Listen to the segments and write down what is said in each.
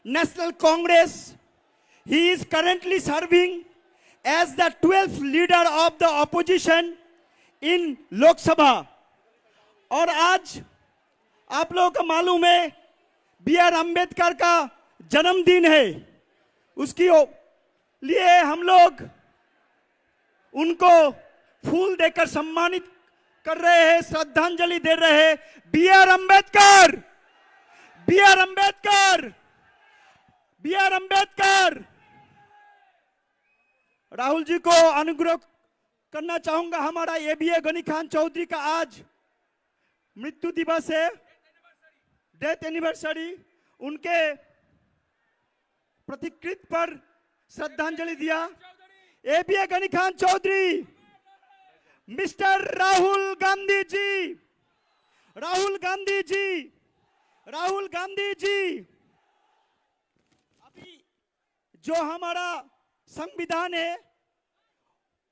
National Congress. He is currently serving as the 12th leader of the opposition in Lok Sabha. और आज आप लोगों को मालूम है बी आर अम्बेडकर का जन्मदिन है। उसकी लिए हम लोग उनको फूल देकर सम्मानित कर रहे हैं, श्रद्धांजलि दे रहे हैं। B R Ambedkar, B R Ambedkar, B R Ambedkar. Rahul ji को अनुग्रह करना चाहूंगा। हमारा एबीए गनी खान चौधरी का आज मृत्यु दिवस है, डेथ एनिवर्सरी। उनके प्रतिकृत पर श्रद्धांजलि दिया। एबीए गनी खान चौधरी, मिस्टर राहुल गांधी जी, राहुल गांधी जी, राहुल गांधी जी। अभी जो हमारा संविधान है,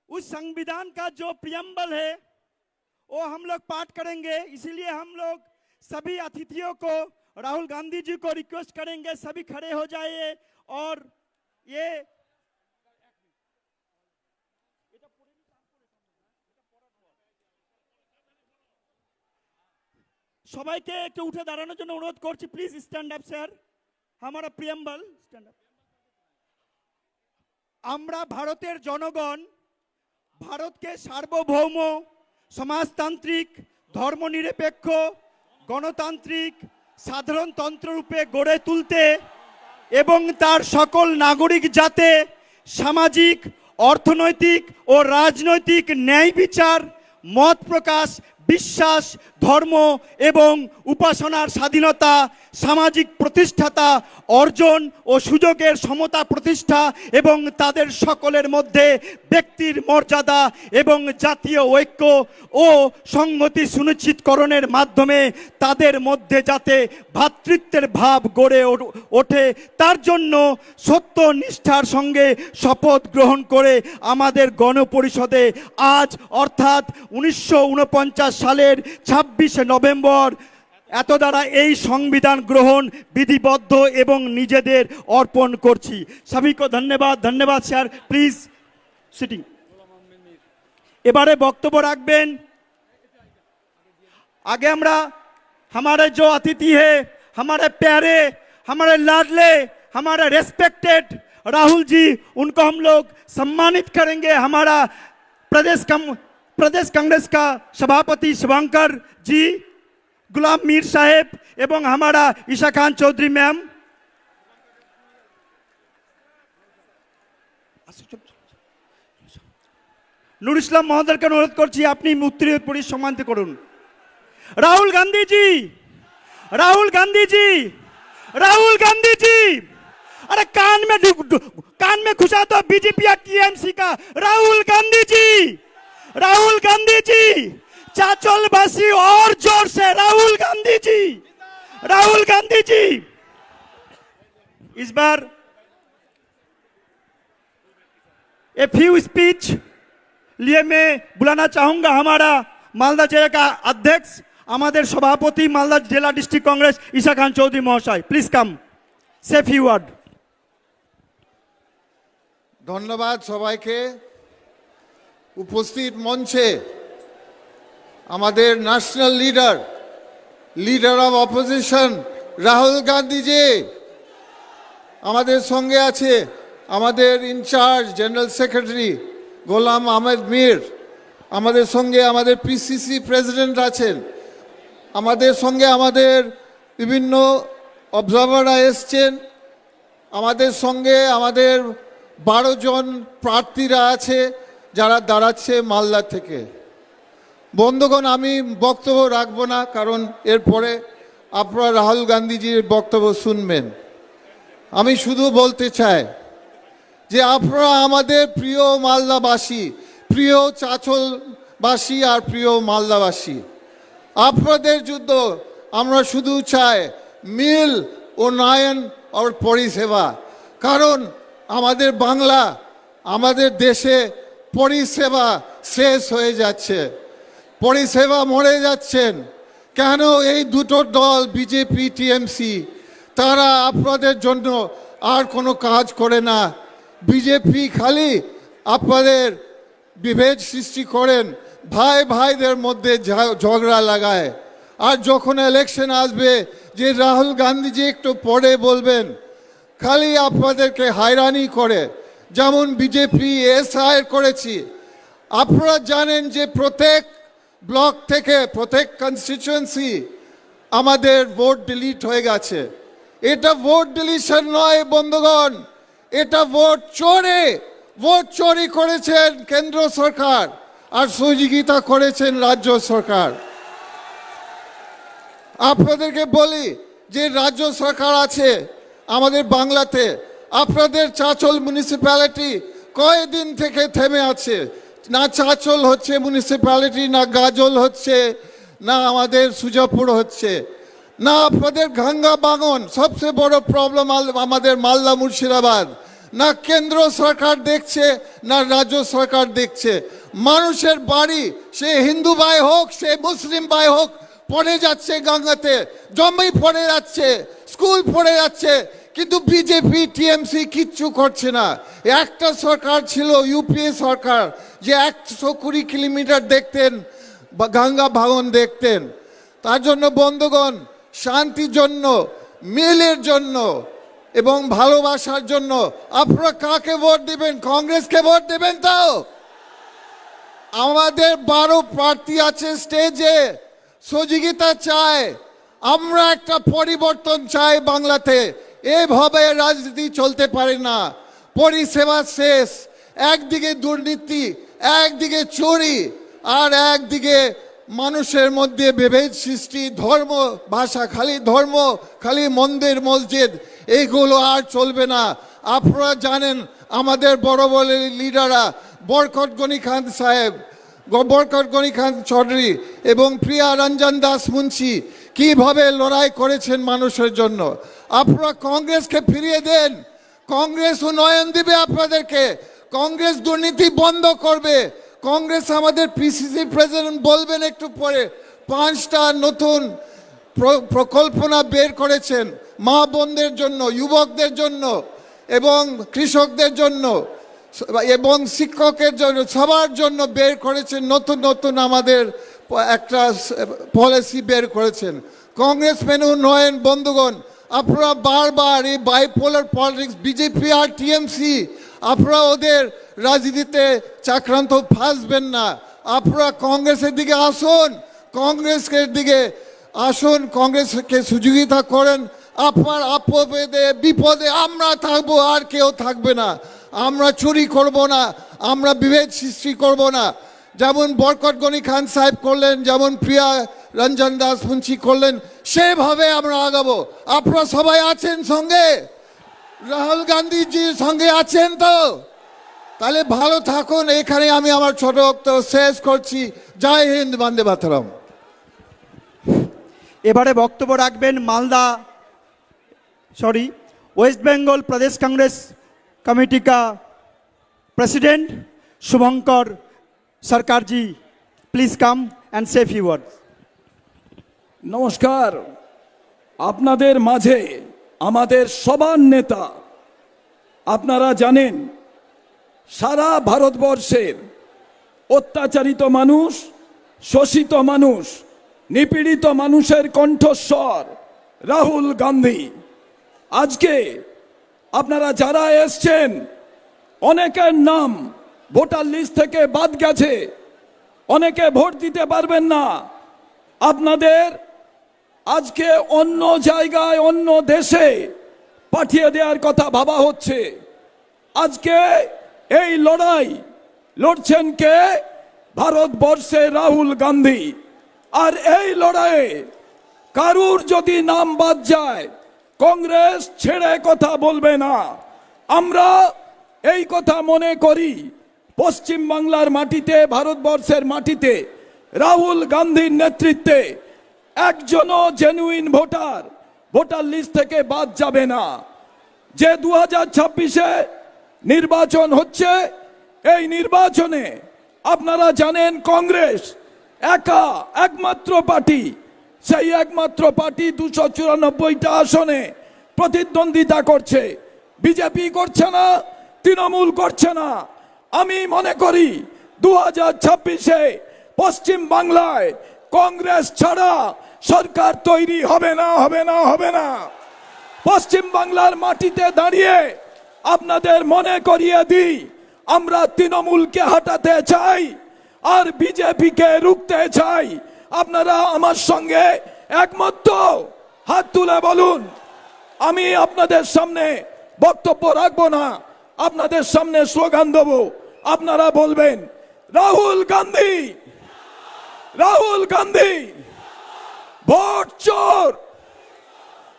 उस संविधान का जो प्रियम्बल है वो हम लोग पाठ करेंगे। इसीलिए हम लोग सभी अतिथियों को, राहुल गांधी जी को रिक्वेस्ट करेंगे सभी खड़े हो जाइए और ये সবাইকে একটু উঠে দাঁড়ানোর জন্য অনুরোধ করছি। Please stand up sir. हमारा প্রিয়াম্বল স্ট্যান্ড আপ। আমরা ভারতের জনগণ ভারতকে সার্বভৌম, সমাজতান্ত্রিক, ধর্মনিরপেক্ষ, গণতান্ত্রিক সাধারণতন্ত্র রূপে গড়ে তুলতে এবং তার সকল নাগরিক যাতে সামাজিক, অর্থনৈতিক ও রাজনৈতিক ন্যায় বিচার, মত প্রকাশ, বিশ্বাস, ধর্ম এবং উপাসনার স্বাধীনতা, সামাজিক প্রতিষ্ঠাতা অর্জন ও সুযোগের সমতা প্রতিষ্ঠা এবং তাদের সকলের মধ্যে ব্যক্তির মর্যাদা এবং জাতীয় ঐক্য ও সংহতি সুনিশ্চিতকরণের মাধ্যমে তাদের মধ্যে যাতে ভ্রাতৃত্বের ভাব গড়ে ওঠে, তার জন্য সত্য নিষ্ঠার সঙ্গে শপথ গ্রহণ করে আমাদের গণপরিষদে আজ অর্থাৎ 1949 সালের 26 নভেম্বর এত দ্বারা এই সংবিধান গ্রহণ বিধিবদ্ধ এবং নিজেদের অর্পণ করছি। সবাইকে ধন্যবাদ। ধন্যবাদ স্যার। Please sitting. এবারে বক্তব্য রাখবেন आगे हमरा हमारे जो अतिथि है, हमारे प्यारे, हमारे लाडले, हमारे रेस्पेक्टेड राहुल जी, उनको हम लोग सम्मानित करेंगे। हमारा प्रदेश कांग्रेस का सभापति शिवांकर जी, गुलाम मीर साहेब एवं हमारा ईशा खान चौधरी मैम। নুর ইসলাম মহোদয়কে অনুরোধ করছি আপনি মূর্তি পরিচয় সম্মানিত করুন। राहुल गांधी जी, राहुल गांधी जी, राहुल गांधी जी। अरे कान में घुसा तो बीजेपी या टीएमसी का। राहुल गांधी जी, राहुल गांधी जी। चाचलवासी और जोर से राहुल गांधी जी, राहुल गांधी जी। इस बार ए फ्यू स्पीच लिए मैं बुलाना चाहूंगा हमारा मालदा जिला का अध्यक्ष, हमारे सभापति मालदा जिला डिस्ट्रिक्ट कांग्रेस ईशा खान चौधरी महोदय। प्लीज कम से फ्यू वर्ड। ধন্যবাদ সবাইকে। উপস্থিত মঞ্চে আমাদের national leader, leader of opposition Rahul Gandhi ji আমাদের সঙ্গে আছে। আমাদের in-charge general secretary Ghulam Ahmed Mir, আমাদের সঙ্গে আমাদের পিসিসি প্রেসিডেন্ট আছেন, আমাদের সঙ্গে আমাদের বিভিন্ন অবজারভাররা এসছেন, আমাদের সঙ্গে আমাদের 12 জন প্রার্থীরা আছে যারা দাঁড়াচ্ছে মালদা থেকে। বন্ধুগণ, আমি বক্তব্য রাখবো না, কারণ এরপরে আপনারা রাহুল গান্ধীজির বক্তব্য শুনবেন। আমি শুধু বলতে চাই যে আপনারা আমাদের প্রিয় মালদাবাসী, প্রিয় চাঁচলবাসী আর প্রিয় মালদাবাসী। আপনাদের যুদ্ধ আমরা শুধু চাই মিল, উন্নয়ন আর পরিষেবা। কারণ আমাদের বাংলা, আমাদের দেশে পরিষেবা শেষ হয়ে যাচ্ছে, পরিষেবা মরে যাচ্ছেন। কেন এই দুটো দল বিজেপি টিএমসি তারা আপনাদের জন্য আর কোনো কাজ করে না। বিজেপি খালি আপনাদের বিভেদ সৃষ্টি করেন, ভাই ভাইদের মধ্যে ঝগড়া লাগায়। আর যখন ইলেকশন আসবে যে রাহুল গান্ধীজি একটু পরে বলবেন, খালি আপনাদেরকে হয়রানি করে। যেমন বিজেপি এসআইআর করেছি, আপনারা জানেন যে প্রত্যেক ব্লক থেকে প্রত্যেক কনস্টিটিউয়েন্সি আমাদের ভোট ডিলিট হয়ে গেছে। এটা ভোট ডিলিশন নয় বন্ধুগণ, এটা ভোট চোরি করেছেন কেন্দ্র সরকার আর সহযোগিতা করেছেন রাজ্য সরকার। আপনাদেরকে বলি যে রাজ্য সরকার আছে আমাদের বাংলাতে, আপনাদের চাঁচল মিউনিসিপ্যালিটি কয়েকদিন থেকে থেমে আছে। না চাঁচল হচ্ছে মিউনিসিপ্যালিটি, না গাজল হচ্ছে, না আমাদের সুজাপুর হচ্ছে, না আপনাদের গঙ্গা বাগন, সবচেয়ে বড় প্রবলেম আমাদের মালদা মুর্শিদাবাদ। না কেন্দ্র সরকার দেখছে, না রাজ্য সরকার দেখছে। মানুষের বাড়ি, সে হিন্দু ভাই হোক, সে মুসলিম ভাই হোক, পড়ে যাচ্ছে গঙ্গাতে, জমি পড়ে যাচ্ছে, স্কুল পড়ে যাচ্ছে, কিন্তু বিজেপি টিএমসি কিচ্ছু করছে না। একটা সরকার ছিল ইউপিএ সরকার, যে 120 কিলোমিটার দেখতেন বা গঙ্গা ভাঙন দেখতেন। তার জন্য বন্ধুগণ, শান্তির জন্য, মিলের জন্য এবং ভালোবাসার জন্য আপনারা কাকে ভোট দিবেন? কংগ্রেসকে ভোট দেবেন তো? আমাদের 12 প্রার্থী আছে স্টেজে, সহযোগিতা চায়। আমরা একটা পরিবর্তন চাই বাংলাতে। এভাবে রাজনীতি চলতে পারে না। পরিষেবা শেষ, একদিকে দুর্নীতি, একদিকে চুরি, আর একদিকে মানুষের মধ্যে বিভেদ সৃষ্টি, ধর্ম ভাষা, খালি ধর্ম, খালি মন্দির মসজিদ, এইগুলো আর চলবে না। আপনারা জানেন আমাদের বড় বড় লিডাররা, বরকত গনি খান সাহেব, বরকত গনি খান চৌধুরী এবং প্রিয়া রঞ্জন দাস মুন্সি কিভাবে লড়াই করেছেন মানুষের জন্য। আপনারা কংগ্রেসকে ফিরিয়ে দেন, কংগ্রেস উন্নয়ন দিবে আপনাদেরকে, কংগ্রেস দুর্নীতি বন্ধ করবে। কংগ্রেস আমাদের পিসিসি প্রেসিডেন্ট বলবেন একটু পরে, 5টা নতুন প্রকল্পনা বের করেছেন মা বোনদের জন্য, যুবকদের জন্য এবং কৃষকদের জন্য এবং শিক্ষকের জন্য, সবার জন্য বের করেছেন। নতুন নতুন আমাদের একটা পলিসি বের করেছেন। কংগ্রেস মেনু উন্নয়ন বন্ধুগণ, আপনারা বারবার এই বাইপোলার পলিটিক্স, বিজেপি আর টিএমসি, আপনারা ওদের রাজনীতিতে চক্রান্ত ফাঁসবেন না। আপনারা কংগ্রেসের দিকে আসুন, কংগ্রেসের দিকে আসুন, কংগ্রেসকে সহযোগিতা করেন। আপনার আপদে বিপদে আমরা থাকবো, আর কেউ থাকবে না। আমরা চুরি করব না, আমরা বিভেদ সৃষ্টি করব না। যেমন বরকত গনি খান সাহেব করলেন, যেমন প্রিয়া রঞ্জন দাস মুন্সি করলেন, সেভাবে আমরা আগাবো। আপনারা সবাই আছেন সঙ্গে? রাহুল গান্ধীজির সঙ্গে আছেন তো? তাহলে ভালো থাকুন। এখানে আমি আমার ছোট বক্তব্য শেষ করছি। জয় হিন্দ, বন্দে মাতরম। এবারে বক্তব্য রাখবেন ওয়েস্ট বেঙ্গল प्रदेश कांग्रेस कमेटी का प्रेसिडेंट शुभंकर सरकार जी। प्लीज कम एंड से फ्यू वर्ड्स। নমস্কার। আপনাদের মাঝে আমাদের সবার নেতা, আপনারা জানেন সারা ভারতবর্ষের অত্যাচারিত মানুষ, শোষিত মানুষ, নিপীড়িত মানুষের কণ্ঠস্বর রাহুল গান্ধী। আজকে আপনারা যারা এসছেন, অনেকের নাম ভোটার লিস্ট থেকে বাদ গেছে, অনেকে ভোট দিতে পারবেন না। আপনাদের আজকে অন্য জায়গায়, অন্য দেশে পাঠিয়ে দেওয়ার কথা ভাবা হচ্ছে। আজকে এই লড়াই লড়ছেন কে? ভারতবর্ষে রাহুল গান্ধী। আর এই লড়াইয়ে কারুর যদি নাম বাদ যায়, কংগ্রেস ছেড়ে কথা বলবে না। আমরা এই কথা মনে করি, পশ্চিম বাংলার মাটিতে, ভারতবর্ষের মাটিতে রাহুল গান্ধীর নেতৃত্বে একজনও জেনুইন ভোটার লিস্ট থেকে বাদ যাবে না। যে 2026-এ নির্বাচন হচ্ছে, এই নির্বাচনে আপনারা জানেন কংগ্রেস একমাত্র পার্টি, সেই একমাত্র পার্টি 294টা আসনে প্রতিদ্বন্দ্বিতা করছে, বিজেপি করছে না, তৃণমূল করছে না। আমি মনে করি 2026-এ পশ্চিম বাংলায় কংগ্রেস ছাড়া সরকার তৈরি হবে না, হবে না, হবে না। পশ্চিম বাংলার মাটিতে দাঁড়িয়ে আপনাদের মনে করিয়ে দিই, আমরা তৃণমূলকে হটাতে চাই আর বিজেপিকে রুখতে চাই। আপনারা আমার সঙ্গে একমত তো? হাত তুলে বলুন। আমি আপনাদের সামনে বক্তব্য রাখবো না, আপনাদের সামনে স্লোগান দেব। আপনারা বলবেন রাহুল গান্ধী, রাহুল গান্ধী, ভোট চোর,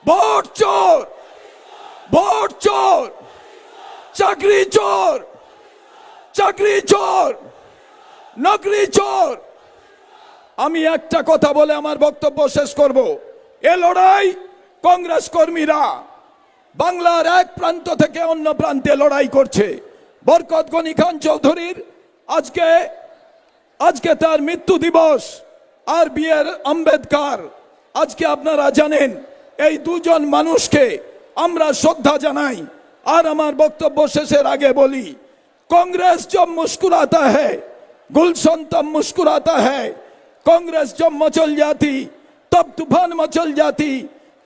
ভোট চোর, ভোট চোর, চাকরি চোর, চাকরি চোর, নকরি চোর। আমি একটা কথা বলে আমার বক্তব্য শেষ করব। এ লড়াই কংগ্রেস কর্মীরা বাংলার এক প্রান্ত থেকে অন্য প্রান্তে লড়াই করছে। বরকত গনি খান চৌধুরীর আজকে তার মৃত্যু দিবস, আর বি আর আম্বেদকর। আজকে আপনারা জানেন এই দুজন মানুষকে আমরা শ্রদ্ধা জানাই। আর আমার বক্তব্য শেষের আগে বলি, कांग्रेस जब मुस्कुराता है गुलशन तब मुस्कुराता है। कांग्रेस जब मचल जाती तब तूफान मचल जाती।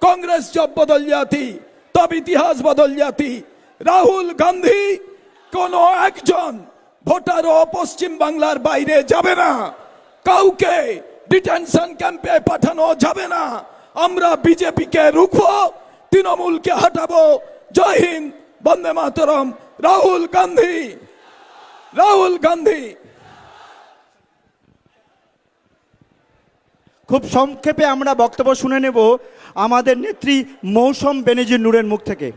कांग्रेस जब बदल जाती तब इतिहास बदल जाती। राहुल गांधी कोनो एकजन ভোটারও পশ্চিম বাংলার বাইরে যাবে না, কাউকে ডিটেনশন ক্যাম্পে পাঠানো যাবে না। আমরা বিজেপিকে রুখবো, তৃণমূলকে হটাবো। জয় হিন্দ, বন্দে মাতরম। রাহুল গান্ধী, রাহুল গান্ধী। খুব সংক্ষেপে আমরা বক্তব্য শুনে নেব আমাদের নেত্রী মৌসুম বেনজির নূরের মুখ থেকে।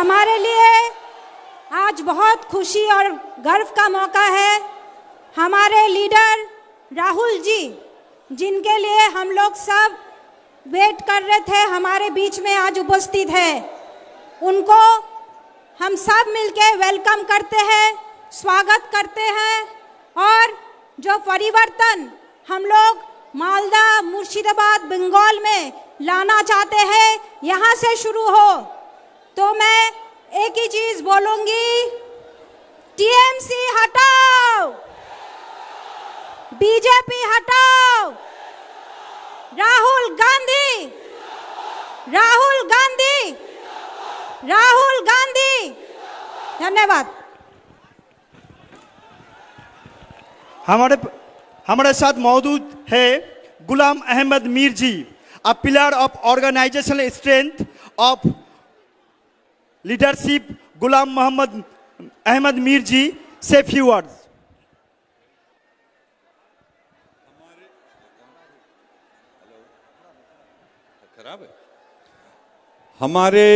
हमारे लिए आज बहुत खुशी और गर्व का मौका है। हमारे लीडर राहुल जी, जिनके लिए हम लोग सब वेट कर रहे थे, हमारे बीच में आज उपस्थित है। उनको हम सब मिलके वेलकम करते हैं, स्वागत करते हैं। और जो परिवर्तन हम लोग मालदा, मुर्शिदाबाद, बंगाल में लाना चाहते हैं, यहाँ से शुरू हो। तो मैं एक ही चीज बोलूंगी, टीएमसी हटाओ, बीजेपी हटाओ, राहुल गांधी, राहुल गांधी, राहुल गांधी। धन्यवाद। हमारे साथ मौजूद है Ghulam Ahmed Mir ji, a pillar of organisational strength of leadership. Ghulam Mohammad Ahmed Mir ji से फ्यू वर्ड्स। हमारे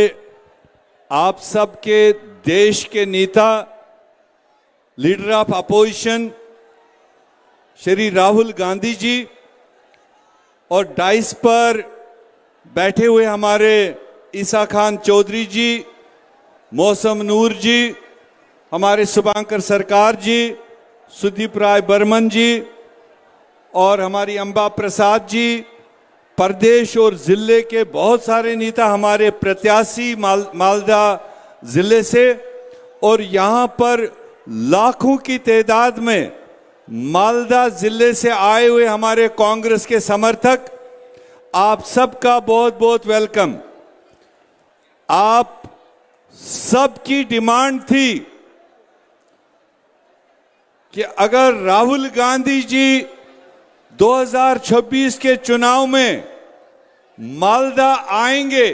आप सबके देश के नेता, leader of opposition Shri Rahul Gandhi ji, और डाइस पर बैठे हुए हमारे ईसा खान चौधरी जी, मौसम नूर जी, हमारे शुभांकर सरकार जी, सुदीप राय बर्मन जी, और हमारी अंबा प्रसाद जी, प्रदेश और जिले के बहुत सारे नेता, हमारे प्रत्याशी मालदा जिले से, और यहाँ पर लाखों की तादाद में मालदा जिले से आए हुए हमारे कांग्रेस के समर्थक, आप सबका बहुत बहुत वेलकम। आप सबकी डिमांड थी कि अगर राहुल गांधी जी 2026 के चुनाव में मालदा आएंगे,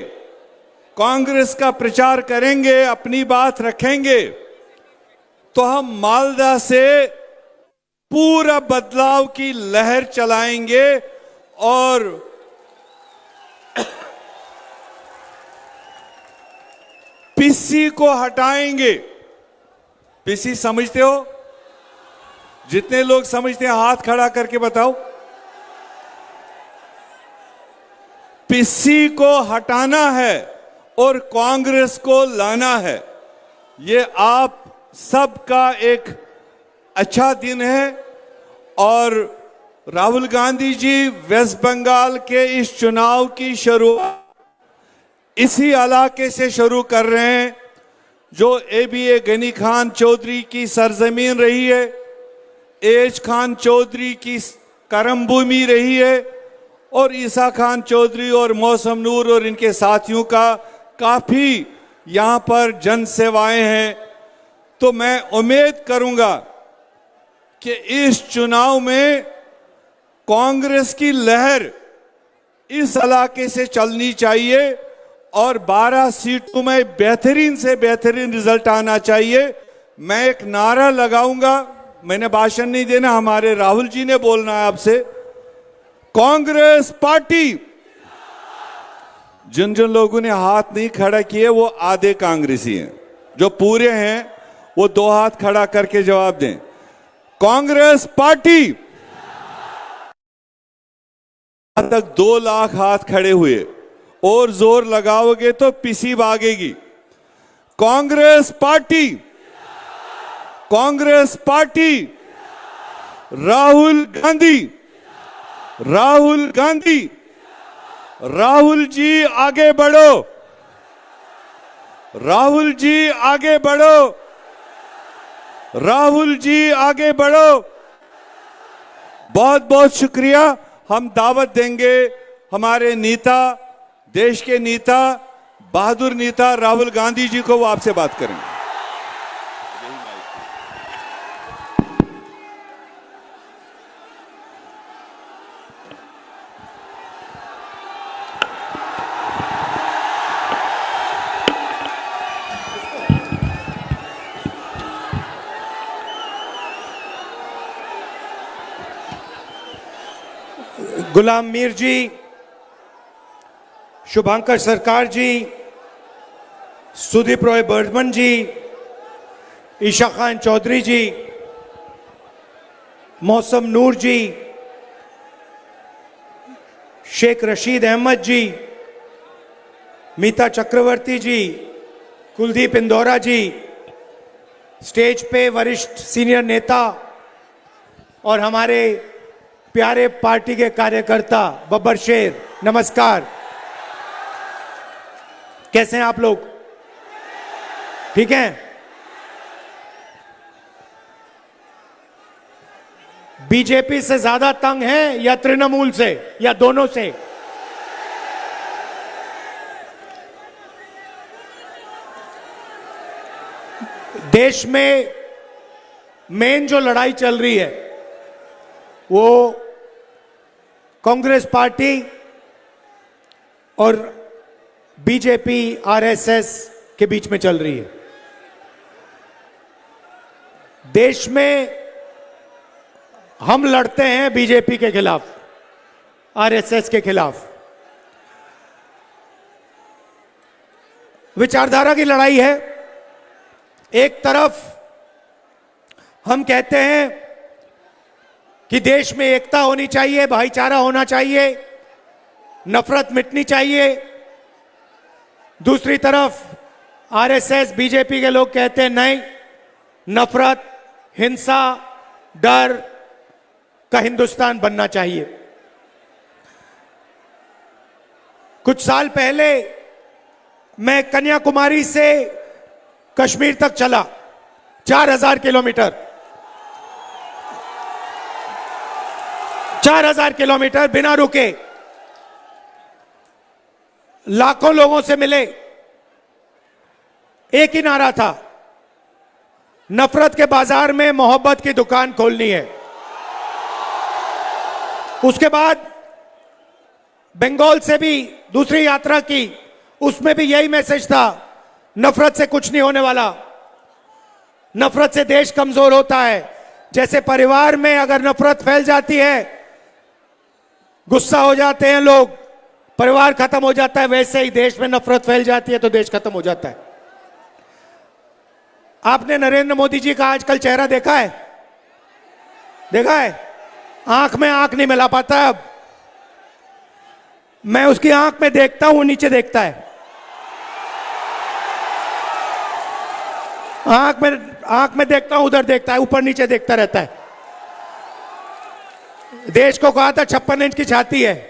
कांग्रेस का प्रचार करेंगे, अपनी बात रखेंगे, तो हम मालदा से पूरा बदलाव की लहर चलाएंगे और पीसी को हटाएंगे। पीसी समझते हो? जितने लोग समझते हैं हाथ खड़ा करके बताओ। पीसी को हटाना है और कांग्रेस को लाना है। ये आप सबका एक अच्छा दिन है और राहुल गांधी जी वेस्ट बंगाल के इस चुनाव की शुरुआत इसी इलाके से शुरू कर रहे हैं जो ABA गनी खान चौधरी की सरजमीन रही है, एज खान चौधरी की करम भूमि रही है और ईसा खान चौधरी और मौसम नूर और इनके साथियों का काफी यहां पर जन सेवाएं हैं। तो मैं उम्मीद करूंगा कि इस चुनाव में कांग्रेस की लहर इस इलाके से चलनी चाहिए और 12 सीटों में बेहतरीन से बेहतरीन रिजल्ट आना चाहिए। मैं एक नारा लगाऊंगा, मैंने भाषण नहीं देना, हमारे राहुल जी ने बोलना है आपसे। कांग्रेस पार्टी, जिन जिन लोगों ने हाथ नहीं खड़ा किए वो आधे कांग्रेसी हैं, जो पूरे हैं वो 2 हाथ खड़ा करके जवाब दें। कांग्रेस पार्टी तक 2 लाख हाथ खड़े हुए, और जोर लगाओगे तो पिसी भागेगी। कांग्रेस पार्टी, कांग्रेस पार्टी, राहुल गांधी, राहुल गांधी, राहुल जी आगे बढ़ो, राहुल जी आगे बढ़ो, राहुल जी आगे बढ़ो। बहुत बहुत शुक्रिया। हम दावत देंगे हमारे नेता, देश के नेता, बहादुर नेता राहुल गांधी जी को, वो आपसे बात करेंगे। गुलाम मीर जी, शुभंकर सरकार जी, सुदीप रॉय बर्मन जी, ईशा खान चौधरी जी, मौसम नूर जी, शेख रशीद अहमद जी, मीता चक्रवर्ती जी, कुलदीप इंदौरा जी, स्टेज पे वरिष्ठ सीनियर नेता और हमारे प्यारे पार्टी के कार्यकर्ता, बब्बर शेर, नमस्कार। कैसे हैं आप लोग? ठीक हैं? बीजेपी से ज्यादा तंग हैं या तृणमूल से या दोनों से? देश में मेन जो लड़ाई चल रही है वो कांग्रेस पार्टी और बीजेपी आरएसएस के बीच में चल रही है। देश में हम लड़ते हैं बीजेपी के खिलाफ, आरएसएस के खिलाफ। विचारधारा की लड़ाई है। एक तरफ हम कहते हैं कि देश में एकता होनी चाहिए, भाईचारा होना चाहिए, नफरत मिटनी चाहिए। दूसरी तरफ आरएसएस, बीजेपी के लोग कहते हैं नहीं, नफरत, हिंसा, डर का हिंदुस्तान बनना चाहिए। कुछ साल पहले मैं कन्याकुमारी से कश्मीर तक चला, 4000 किलोमीटर, 4000 किलोमीटर बिना रुके, लाखों लोगों से मिले। एक ही नारा था, नफरत के बाजार में मोहब्बत की दुकान खोलनी है। उसके बाद बंगाल से भी दूसरी यात्रा की, उसमें भी यही मैसेज था, नफरत से कुछ नहीं होने वाला, नफरत से देश कमजोर होता है। जैसे परिवार में अगर नफरत फैल जाती है, गुस्सा हो जाते हैं लोग, परिवार खत्म हो जाता है, वैसे ही देश में नफरत फैल जाती है तो देश खत्म हो जाता है। आपने नरेंद्र मोदी जी का आजकल चेहरा देखा है? देखा है? आंख में आंख नहीं मिला पाता। अब मैं उसकी आंख में देखता हूं, नीचे देखता है। आंख में देखता हूं, उधर देखता है, ऊपर नीचे देखता रहता है। देश को कहा था 56 इंच की छाती है।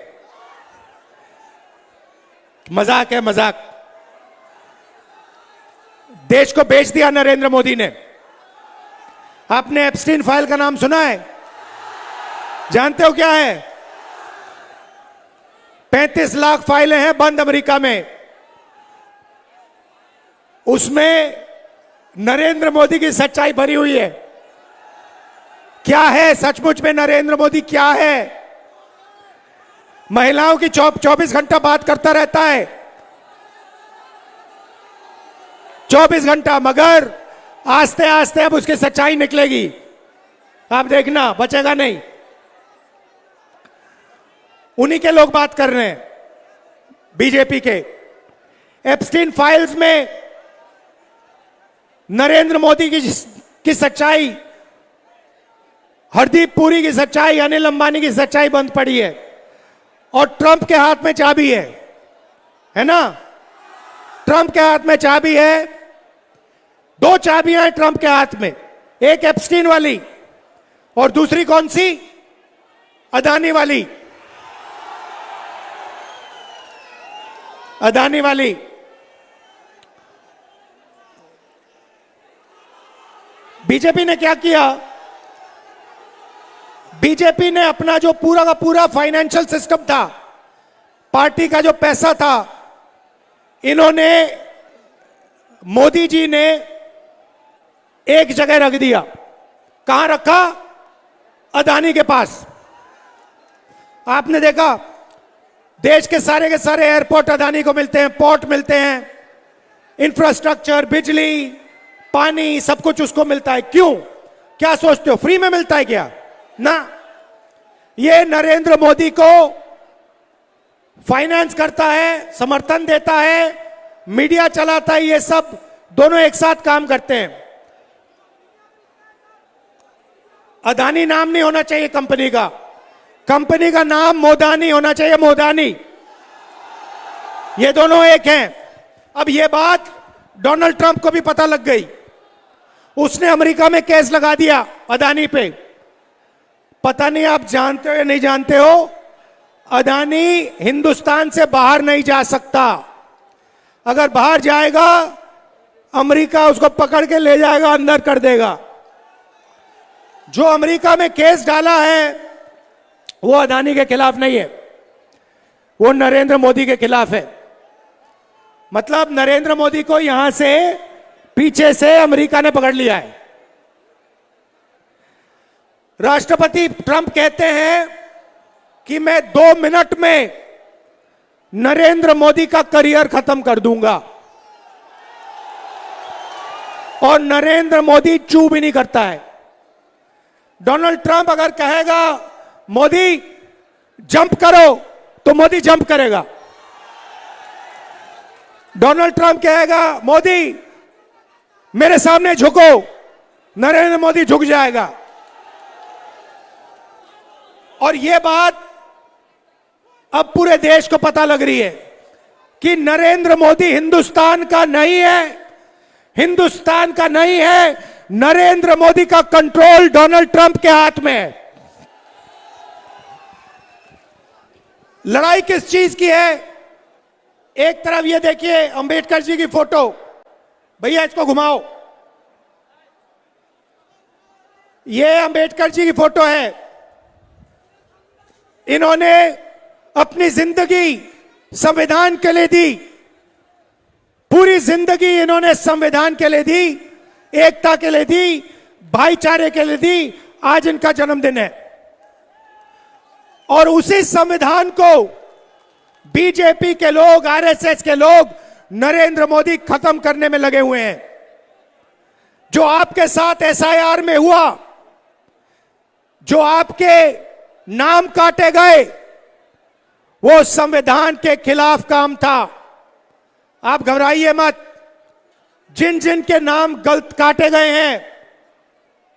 मजाक है, मजाक। देश को बेच दिया नरेंद्र मोदी ने। आपने एप्स्टीन फाइल का नाम सुना है? जानते हो क्या है? 35 लाख फाइलें हैं बंद अमेरिका में। उसमें नरेंद्र मोदी की सच्चाई भरी हुई है। क्या है सचमुच में नरेंद्र मोदी? क्या है? महिलाओं की 24 घंटा बात करता रहता है, 24 घंटा, मगर आस्ते आस्ते अब उसकी सच्चाई निकलेगी। आप देखना, बचेगा नहीं। उन्हीं के लोग बात कर रहे हैं, बीजेपी के। एप्स्टीन फाइल्स में नरेंद्र मोदी की सच्चाई, हरदीप पुरी की सच्चाई, अनिल अंबानी की सच्चाई बंद पड़ी है। और ट्रंप के हाथ में चाबी है ना? ट्रंप के हाथ में चाबी है। 2 चाबियां हैं ट्रंप के हाथ में, एक एप्स्टीन वाली और दूसरी कौन सी? अदानी वाली। अदानी वाली। बीजेपी ने क्या किया? बीजेपी ने अपना जो पूरा का पूरा फाइनेंशियल सिस्टम था, पार्टी का जो पैसा था, इन्होंने, मोदी जी ने एक जगह रख दिया। कहां रखा? अदानी के पास। आपने देखा देश के सारे एयरपोर्ट अदानी को मिलते हैं, पोर्ट मिलते हैं, इंफ्रास्ट्रक्चर, बिजली, पानी, सब कुछ उसको मिलता है। क्यों? क्या सोचते हो फ्री में मिलता है क्या? ना, ये नरेंद्र मोदी को फाइनेंस करता है, समर्थन देता है, मीडिया चलाता है, ये सब दोनों एक साथ काम करते हैं। अदानी नाम नहीं होना चाहिए कंपनी का। कंपनी का नाम मोदानी होना चाहिए, मोदानी। ये दोनों एक हैं। अब ये बात डोनाल्ड ट्रंप को भी पता लग गई। उसने अमेरिका में केस लगा दिया अदानी पे। पता नहीं आप जानते हो या नहीं जानते हो, अदानी हिंदुस्तान से बाहर नहीं जा सकता। अगर बाहर जाएगा, अमेरिका उसको पकड़ के ले जाएगा, अंदर कर देगा। जो अमेरिका में केस डाला है वो अदानी के खिलाफ नहीं है, वो नरेंद्र मोदी के खिलाफ है। मतलब नरेंद्र मोदी को यहां से पीछे से अमेरिका ने पकड़ लिया है। राष्ट्रपति ट्रंप कहते हैं कि मैं 2 मिनट में नरेंद्र मोदी का करियर खत्म कर दूंगा, और नरेंद्र मोदी चू भी नहीं करता है। डोनाल्ड ट्रंप अगर कहेगा मोदी जंप करो, तो मोदी जंप करेगा। डोनाल्ड ट्रंप कहेगा मोदी मेरे सामने झुको, नरेंद्र मोदी झुक जाएगा। और यह बात अब पूरे देश को पता लग रही है कि नरेंद्र मोदी हिंदुस्तान का नहीं है, हिंदुस्तान का नहीं है। नरेंद्र मोदी का कंट्रोल डोनाल्ड ट्रंप के हाथ में है। लड़ाई किस चीज की है? एक तरफ ये देखिए अंबेडकर जी की फोटो, भैया इसको घुमाओ, ये अंबेडकर जी की फोटो है। इन्होंने अपनी जिंदगी संविधान के लिए दी, पूरी जिंदगी इन्होंने संविधान के लिए दी, एकता के लिए दी, भाईचारे के लिए दी। आज इनका जन्मदिन है और उसी संविधान को बीजेपी के लोग, आरएसएस के लोग नरेंद्र मोदी खत्म करने में लगे हुए हैं। जो आपके साथ एसआईआर में हुआ, जो आपके नाम काटे गए, वो संविधान के खिलाफ काम था। आप घबराइए मत। जिन जिन के नाम गलत काटे गए हैं,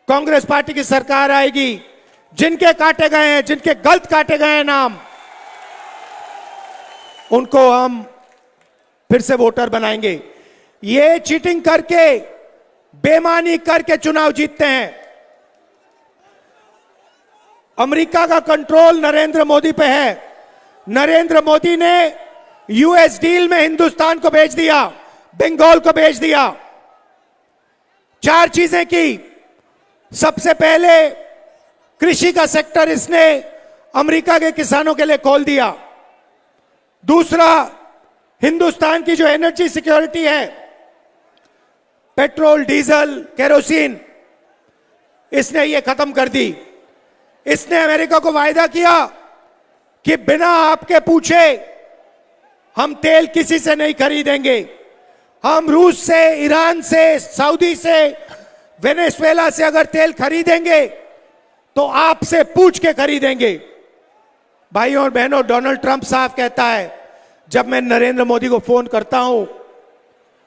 कांग्रेस पार्टी की सरकार आएगी। जिनके काटे गए हैं, जिनके गलत काटे गए हैं नाम, उनको हम फिर से वोटर बनाएंगे। ये चीटिंग करके बेईमानी करके चुनाव जीतते हैं। अमेरिका का कंट्रोल नरेंद्र मोदी पे है। नरेंद्र मोदी ने यूएस डील में हिंदुस्तान को बेच दिया, बंगाल को बेच दिया। 4 चीजें की। सबसे पहले कृषि का सेक्टर इसने अमेरिका के किसानों के लिए खोल दिया। दूसरा, हिंदुस्तान की जो एनर्जी सिक्योरिटी है, पेट्रोल, डीजल, केरोसिन, इसने ये खत्म कर दी। इसने अमेरिका को वायदा किया कि बिना आपके पूछे हम तेल किसी से नहीं खरीदेंगे। हम रूस से, ईरान से, सऊदी से, वेनेजुएला से अगर तेल खरीदेंगे तो आपसे पूछ के खरीदेंगे। भाइयों और बहनों, डोनाल्ड ट्रंप साहब कहता है, जब मैं नरेंद्र मोदी को फोन करता हूं,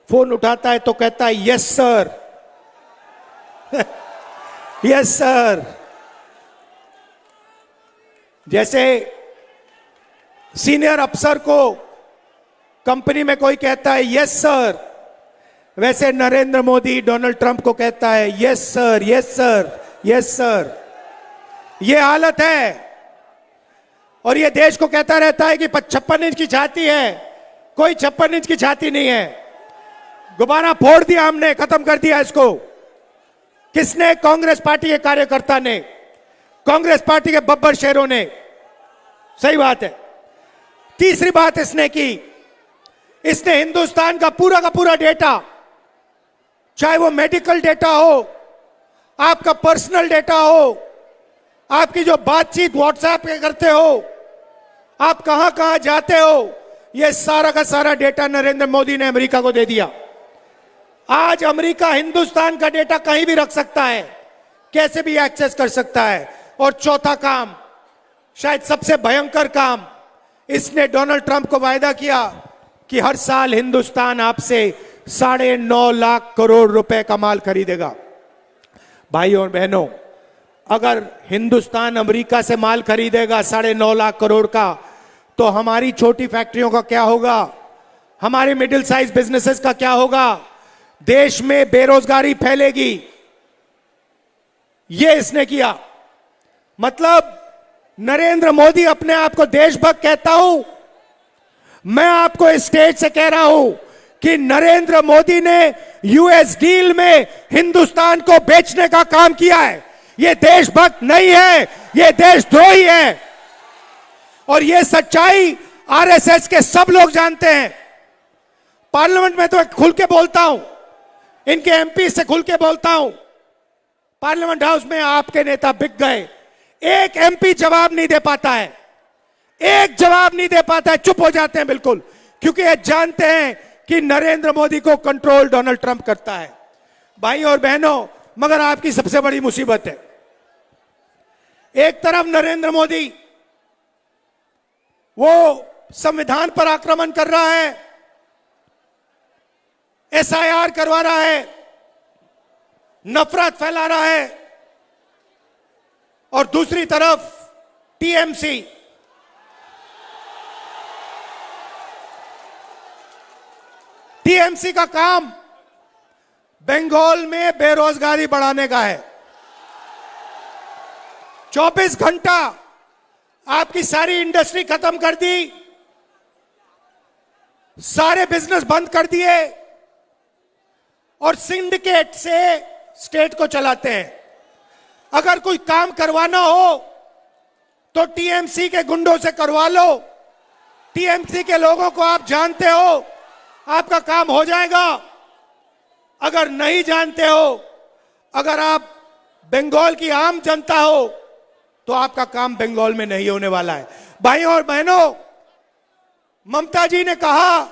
फोन उठाता है तो कहता है यस सर, यस सर। जैसे सीनियर अफसर को कंपनी में कोई कहता है यस सर, वैसे नरेंद्र मोदी डोनाल्ड ट्रंप को कहता है yes sir, yes sir, yes sir. ये हालत है। और ये देश को कहता रहता है कि 56 इंच की छाती है। कोई 56 इंच की छाती नहीं है। गुब्बारा फोड़ दिया हमने, खत्म कर दिया इसको। किसने? कांग्रेस पार्टी के कार्यकर्ता ने, कांग्रेस पार्टी के बब्बर शेरों ने। सही बात है। तीसरी बात इसने की, इसने हिंदुस्तान का पूरा डेटा, चाहे वो मेडिकल डेटा हो, आपका पर्सनल डेटा हो, आपकी जो बातचीत व्हाट्सएप पे करते हो, आप कहां कहां जाते हो, यह सारा का सारा डेटा नरेंद्र मोदी ने अमेरिका को दे दिया। आज अमेरिका हिंदुस्तान का डेटा कहीं भी रख सकता है, कैसे भी एक्सेस कर सकता है। और चौथा काम, शायद सबसे भयंकर काम, इसने डोनाल्ड ट्रंप को वायदा किया कि हर साल हिंदुस्तान आपसे 9.5 लाख करोड़ रुपए का माल खरीदेगा। भाइयों और बहनों, अगर हिंदुस्तान अमेरिका से माल खरीदेगा 9.5 लाख करोड़ का, तो हमारी छोटी फैक्ट्रियों का क्या होगा, हमारे मिडिल साइज बिजनेसेस का क्या होगा, देश में बेरोजगारी फैलेगी। यह इसने किया। मतलब नरेंद्र मोदी अपने आप को देशभक्त कहता हूं। मैं आपको इस स्टेज से कह रहा हूं कि नरेंद्र मोदी ने यूएस डील में हिंदुस्तान को बेचने का काम किया है। यह देशभक्त नहीं है, यह देशद्रोही है। और यह सच्चाई आरएसएस के सब लोग जानते हैं। पार्लियामेंट में तो खुल के बोलता हूं, इनके एमपी से खुल के बोलता हूं। पार्लियामेंट हाउस में आपके नेता बिक गए। एक एमपी जवाब नहीं दे पाता है, एक जवाब नहीं दे पाता है, चुप हो जाते हैं बिल्कुल, क्योंकि ये जानते हैं कि नरेंद्र मोदी को कंट्रोल डोनाल्ड ट्रंप करता है। भाइयों और बहनों, मगर आपकी सबसे बड़ी मुसीबत है, एक तरफ नरेंद्र मोदी वो संविधान पर आक्रमण कर रहा है, एसआईआर करवा रहा है, नफरत फैला रहा है, और दूसरी तरफ टीएमसी का काम बंगाल में बेरोजगारी बढ़ाने का है। 24 घंटा आपकी सारी इंडस्ट्री खत्म कर दी, सारे बिजनेस बंद कर दिए, और सिंडिकेट से स्टेट को चलाते हैं। अगर कोई काम करवाना हो तो टीएमसी के गुंडों से करवा लो। टीएमसी के लोगों को आप जानते हो, आपका काम हो जाएगा। अगर नहीं जानते हो, अगर आप बंगाल की आम जनता हो, तो आपका काम बंगाल में नहीं होने वाला है। भाइयों और बहनों, ममता जी ने कहा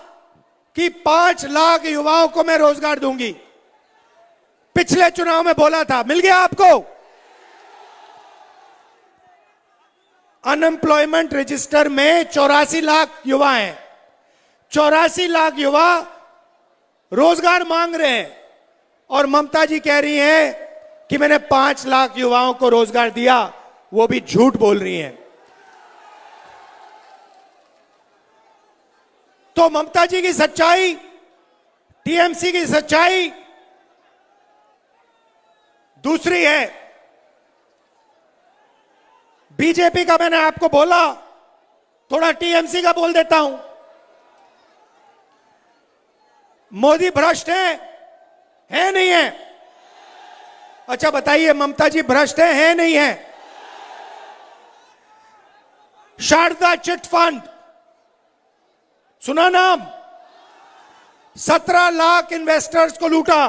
कि 5 लाख युवाओं को मैं रोजगार दूंगी। पिछले चुनाव में बोला था, मिल गया आपको? अनएम्प्लॉयमेंट रजिस्टर में 84 लाख युवा हैं। 84 लाख युवा रोजगार मांग रहे हैं, और ममता जी कह रही हैं कि मैंने 5 लाख युवाओं को रोजगार दिया। वो भी झूठ बोल रही हैं। तो ममता जी की सच्चाई, टीएमसी की सच्चाई, दूसरी है, बीजेपी का मैंने आपको बोला, थोड़ा टीएमसी का बोल देता हूं। मोदी भ्रष्ट है नहीं है? अच्छा बताइए, ममता जी भ्रष्ट है नहीं है? शारदा चिट फंड सुना नाम? 17 लाख इन्वेस्टर्स को लूटा,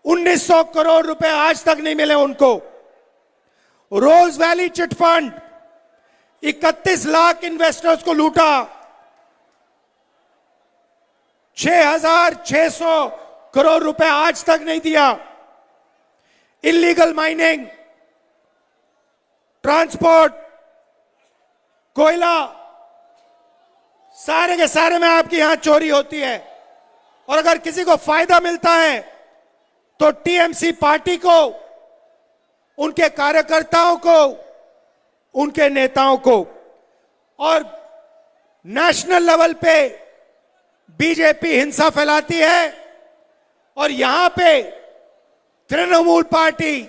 1900 करोड़ रुपए आज तक नहीं मिले उनको। Rose Valley chit fund 31 lakh investors को लूटा, 6600 करोड़ रुपए आज तक नहीं दिया। इलीगल माइनिंग, ट्रांसपोर्ट, कोयला, सारे के सारे में आपकी यहां चोरी होती है। और अगर किसी को फायदा मिलता है तो टीएमसी पार्टी को, उनके कार्यकर्ताओं को, उनके नेताओं को। और नेशनल लेवल पे बीजेपी हिंसा फैलाती है और यहां पे तृणमूल पार्टी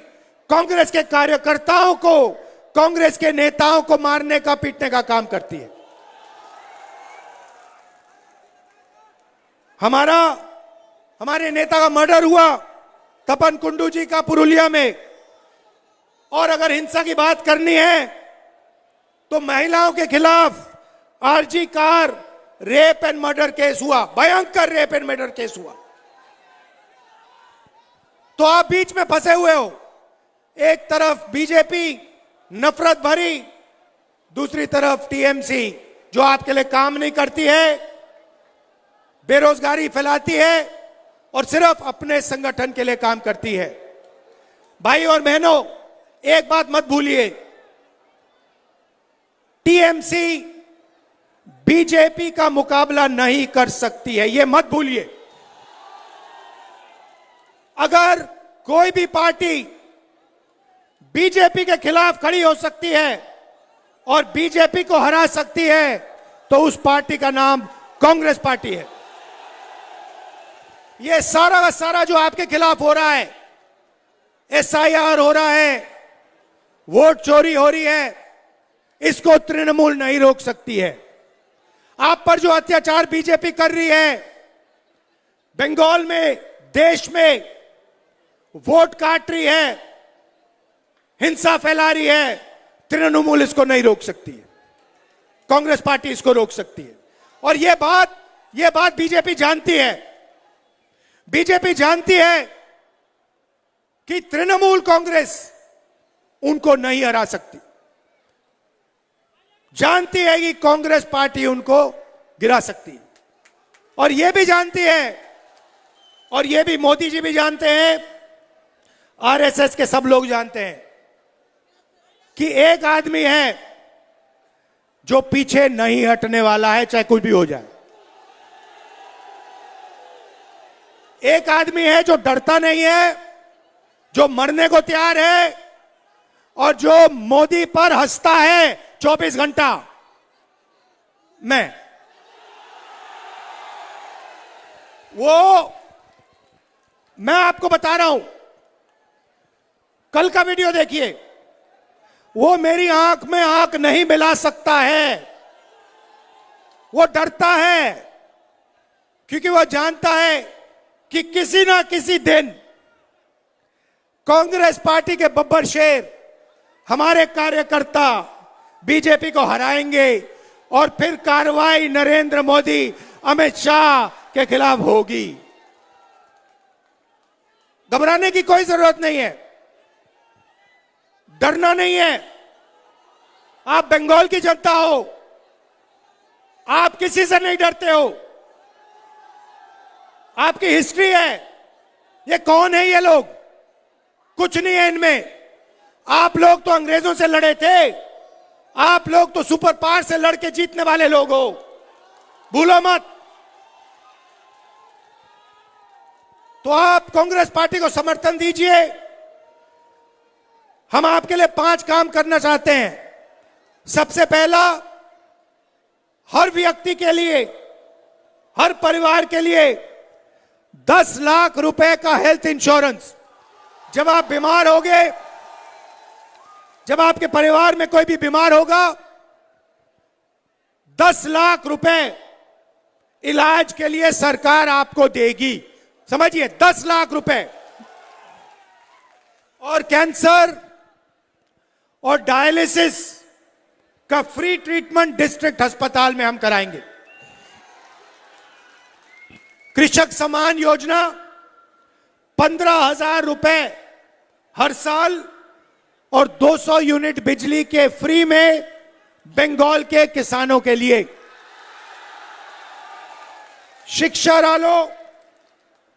कांग्रेस के कार्यकर्ताओं को, कांग्रेस के नेताओं को मारने का, पीटने का काम करती है। हमारे नेता का मर्डर हुआ तपन कुंडू जी का पुरुलिया में। और अगर हिंसा की बात करनी है तो महिलाओं के खिलाफ RG Kar rape and murder case हुआ, भयंकर रेप एंड मर्डर केस हुआ। तो आप बीच में फंसे हुए हो। एक तरफ बीजेपी नफरत भरी, दूसरी तरफ टीएमसी जो आपके लिए काम नहीं करती है, बेरोजगारी फैलाती है और सिर्फ अपने संगठन के लिए काम करती है। भाई और बहनों, एक बात मत भूलिए, टीएमसी बीजेपी का मुकाबला नहीं कर सकती है, यह मत भूलिए। अगर कोई भी पार्टी बीजेपी के खिलाफ खड़ी हो सकती है और बीजेपी को हरा सकती है तो उस पार्टी का नाम कांग्रेस पार्टी है। यह सारा का सारा जो आपके खिलाफ हो रहा है, एसआईआर हो रहा है, वोट चोरी हो रही है, इसको तृणमूल नहीं रोक सकती है। आप पर जो अत्याचार बीजेपी कर रही है, बंगाल में, देश में वोट काट रही है, हिंसा फैला रही है, तृणमूल इसको नहीं रोक सकती है, कांग्रेस पार्टी इसको रोक सकती है। और यह बात बीजेपी जानती है। बीजेपी जानती है कि तृणमूल कांग्रेस उनको नहीं हरा सकती, जानती है कि कांग्रेस पार्टी उनको गिरा सकती है। और यह भी जानती है, और यह भी मोदी जी भी जानते हैं, आरएसएस के सब लोग जानते हैं कि एक आदमी है जो पीछे नहीं हटने वाला है, चाहे कुछ भी हो जाए। एक आदमी है जो डरता नहीं है, जो मरने को तैयार है और जो मोदी पर हंसता है 24 घंटा। मैं आपको बता रहा हूं, कल का वीडियो देखिए, वो मेरी आंख में आंख नहीं मिला सकता है। वो डरता है क्योंकि वो जानता है कि किसी ना किसी दिन कांग्रेस पार्टी के बब्बर शेर, हमारे कार्यकर्ता बीजेपी को हराएंगे और फिर कार्रवाई नरेंद्र मोदी, अमित शाह के खिलाफ होगी। घबराने की कोई जरूरत नहीं है, डरना नहीं है। आप बंगाल की जनता हो, आप किसी से नहीं डरते हो। आपकी हिस्ट्री है, ये कौन है ये लोग? कुछ नहीं है इनमें। आप लोग तो अंग्रेजों से लड़े थे, आप लोग तो सुपर पावर से लड़के जीतने वाले लोग हो, भूलो मत। तो आप कांग्रेस पार्टी को समर्थन दीजिए। हम आपके लिए 5 काम करना चाहते हैं। सबसे पहला, हर व्यक्ति के लिए, हर परिवार के लिए 10 लाख रुपए का हेल्थ इंश्योरेंस, जब आप बीमार होगे, जब आपके परिवार में कोई भी बीमार होगा, 10 लाख रुपए इलाज के लिए सरकार आपको देगी। समझिए, 10 लाख रुपए। और कैंसर और डायलिसिस का फ्री ट्रीटमेंट डिस्ट्रिक्ट अस्पताल में हम कराएंगे। कृषक सम्मान योजना 15,000 रुपए हर साल और 200 यूनिट बिजली के फ्री में बंगाल के किसानों के लिए। शिक्षा रालो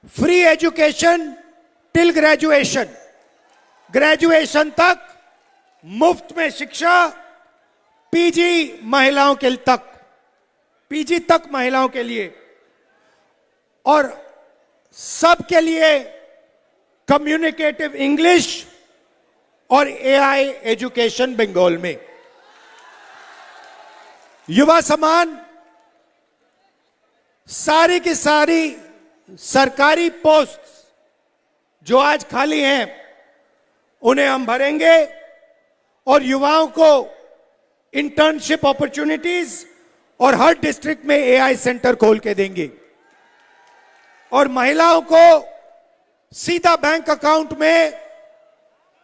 free education till graduation, graduation तक मुफ्त में शिक्षा, पीजी महिलाओं के तक, पीजी तक महिलाओं के लिए, और सबके लिए कम्युनिकेटिव इंग्लिश और एआई एजुकेशन बंगाल में। युवा सम्मान, सारी की सारी सरकारी पोस्ट जो आज खाली हैं उन्हें हम भरेंगे और युवाओं को इंटर्नशिप अपॉर्चुनिटीज और हर डिस्ट्रिक्ट में एआई सेंटर खोल के देंगे। और महिलाओं को सीधा बैंक अकाउंट में,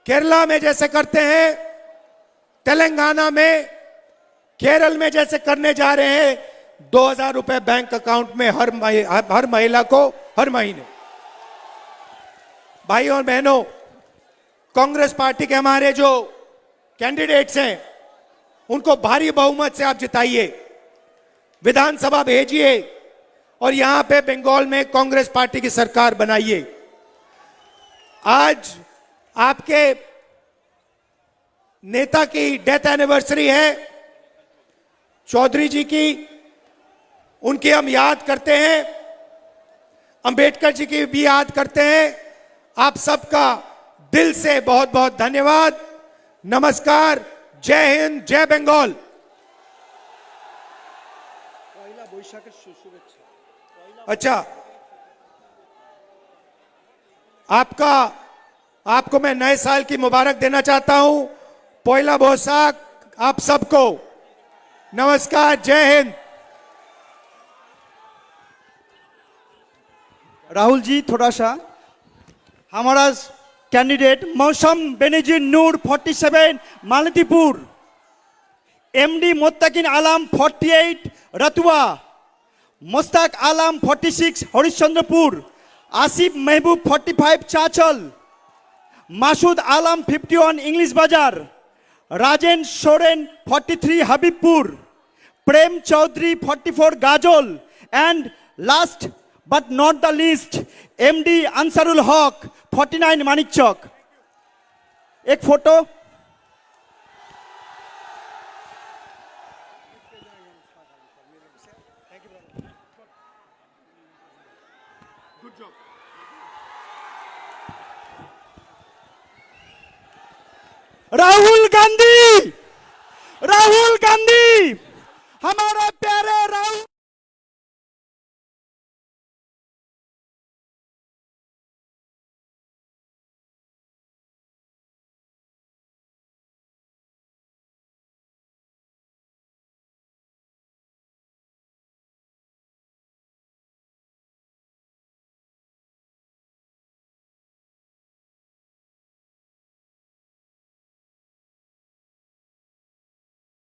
केरला में जैसे करते हैं, तेलंगाना में, केरल में जैसे करने जा रहे हैं, 2,000 रुपए बैंक अकाउंट में हर महिला को हर महीने। भाई और बहनों, कांग्रेस पार्टी के हमारे जो कैंडिडेट्स हैं उनको भारी बहुमत से आप जिताइए, विधानसभा भेजिए और यहां पे बंगाल में कांग्रेस पार्टी की सरकार बनाइए। आज आपके नेता की डेथ एनिवर्सरी है, चौधरी जी की, उनकी हम याद करते हैं, अंबेडकर जी की भी याद करते हैं। आप सबका दिल से बहुत बहुत धन्यवाद। नमस्कार, जय हिंद, जय बंगाल। अच्छा, आपको मैं नए साल की मुबारक देना चाहता हूं। पहला बोसाक आप सबको। नमस्कार, जय हिंद। राहुल जी, थोड़ा सा हमारा कैंडिडेट मौसम बेनजीर नूर 47 मालतीपुर, एमडी मोत्ताकिन आलम 48 रतुआ, मुस्ताक आलम 46 हरिश्चंद्रपुर, आसिफ महबूब 45 चाचल, मासूद आलम 51 English Bazar, Rajen Soren 43 Habibpur, Prem Chaudhary 44 Gazole, and last but not the least, MD Ansarul Haq 49 Manik Chowk। एक फोटो। राहुल गांधी, राहुल गांधी, हमारे प्यारे राहुल